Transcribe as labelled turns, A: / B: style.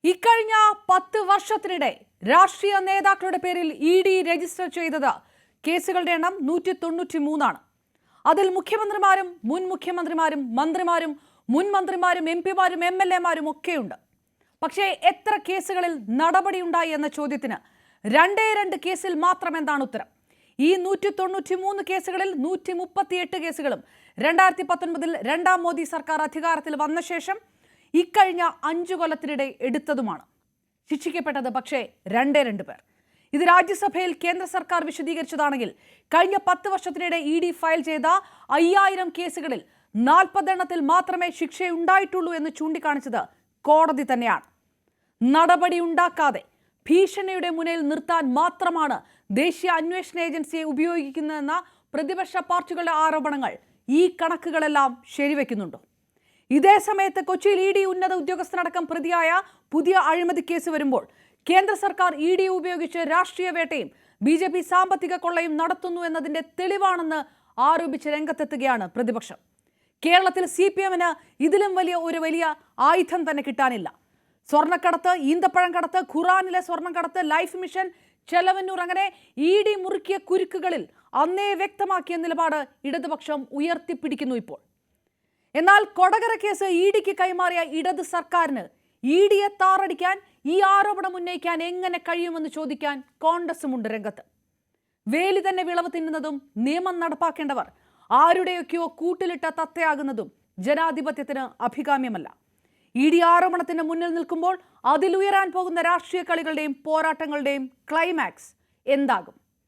A: ഇക്കഴിഞ്ഞ 10 വർഷത്തിനിടെ രാഷ്ട്രീയ നേതാക്കളുടെ പേരിൽ ഇഡി രജിസ്റ്റർ ചെയ്തത് കേസുകളുടെ എണ്ണം 193 ആണ്. അതിൽ മുഖ്യമന്ത്രിമാരും മുൻ മുഖ്യമന്ത്രിമാരും മന്ത്രിമാരും മുൻ മന്ത്രിമാരും എംപിമാരും എംഎൽഎമാരും ഒക്കെയുണ്ട്. പക്ഷേ എത്ര കേസുകളിൽ നടപടിയുണ്ടായി എന്ന ചോദ്യത്തിന് 2 കേസിൽ മാത്രം എന്താണ് ഉത്തരം? ഈ 193 കേസുകളിൽ 138 കേസുകളും 2019-ൽ രണ്ടാം മോദി സർക്കാർ അധികാരത്തിൽ വന്ന ശേഷം ഇക്കഴിഞ്ഞ 5 കൊല്ലത്തിനിടെ എടുത്തതുമാണ്. ശിക്ഷിക്കപ്പെട്ടത് പക്ഷേ 2 പേർ. ഇത് രാജ്യസഭയിൽ കേന്ദ്ര സർക്കാർ വിശദീകരിച്ചതാണെങ്കിൽ കഴിഞ്ഞ 10 വർഷത്തിനിടെ ഇഡി ഫയൽ ചെയ്ത 5000 കേസുകളിൽ 40 എണ്ണത്തിൽ മാത്രമേ ശിക്ഷയുണ്ടായിട്ടുള്ളൂ എന്ന് ചൂണ്ടിക്കാണിച്ചത് കോടതി തന്നെയാണ്. നടപടി ഉണ്ടാക്കാതെ ഭീഷണിയുടെ മുന്നിൽ നിർത്താൻ മാത്രമാണ് ദേശീയ അന്വേഷണ ഏജൻസിയെ ഉപയോഗിക്കുന്നതെന്ന പ്രതിപക്ഷ പാർട്ടികളുടെ ആരോപണങ്ങൾ ഈ കണക്കുകളെല്ലാം ശരിവെക്കുന്നുണ്ടോ? ഇതേ സമയത്ത് കൊച്ചിയിൽ ഇഡി ഉന്നത ഉദ്യോഗസ്ഥനടക്കം പ്രതിയായ പുതിയ അഴിമതി കേസ് വരുമ്പോൾ കേന്ദ്ര സർക്കാർ ഇഡി ഉപയോഗിച്ച് രാഷ്ട്രീയ വേട്ടയും ബിജെപി സാമ്പത്തിക കൊള്ളയും നടത്തുന്നു എന്നതിന്റെ തെളിവാണെന്ന് ആരോപിച്ച് രംഗത്തെത്തുകയാണ് പ്രതിപക്ഷം. കേരളത്തിൽ CPM-ന് ഇതിലും വലിയ ആയുധം തന്നെ കിട്ടാനില്ല. സ്വർണ്ണക്കടത്ത്, ഈന്തപ്പഴം കടത്ത്, ഖുറാനിലെ സ്വർണ്ണം കടത്ത്, ലൈഫ് മിഷൻ, ചെലവന്നൂർ, അങ്ങനെ ഇഡി മുറുക്കിയ കുരുക്കുകളിൽ അന്നേ വ്യക്തമാക്കിയ നിലപാട് ഇടതുപക്ഷം ഉയർത്തിപ്പിടിക്കുന്നു ഇപ്പോൾ. എന്നാൽ കൊടകര കേസ് ഇഡിക്ക് കൈമാറിയ ഇടത് സർക്കാരിന് ഇഡിയെ താറടിക്കാൻ, ഈ ആരോപണം ഉന്നയിക്കാൻ എങ്ങനെ കഴിയുമെന്ന് ചോദിക്കാൻ കോൺഗ്രസുമുണ്ട് രംഗത്ത്. വേലി തന്നെ വിളവ് തിന്നുന്നതും നിയമം നടപ്പാക്കേണ്ടവർ ആരുടെയൊക്കെയോ കൂട്ടിലിട്ട തത്തയാകുന്നതും ജനാധിപത്യത്തിന് അഭികാമ്യമല്ല. ഇഡി ആരോപണത്തിന് മുന്നിൽ നിൽക്കുമ്പോൾ അതിലുയരാൻ പോകുന്ന രാഷ്ട്രീയ കളികളുടെയും പോരാട്ടങ്ങളുടെയും ക്ലൈമാക്സ് എന്താകും?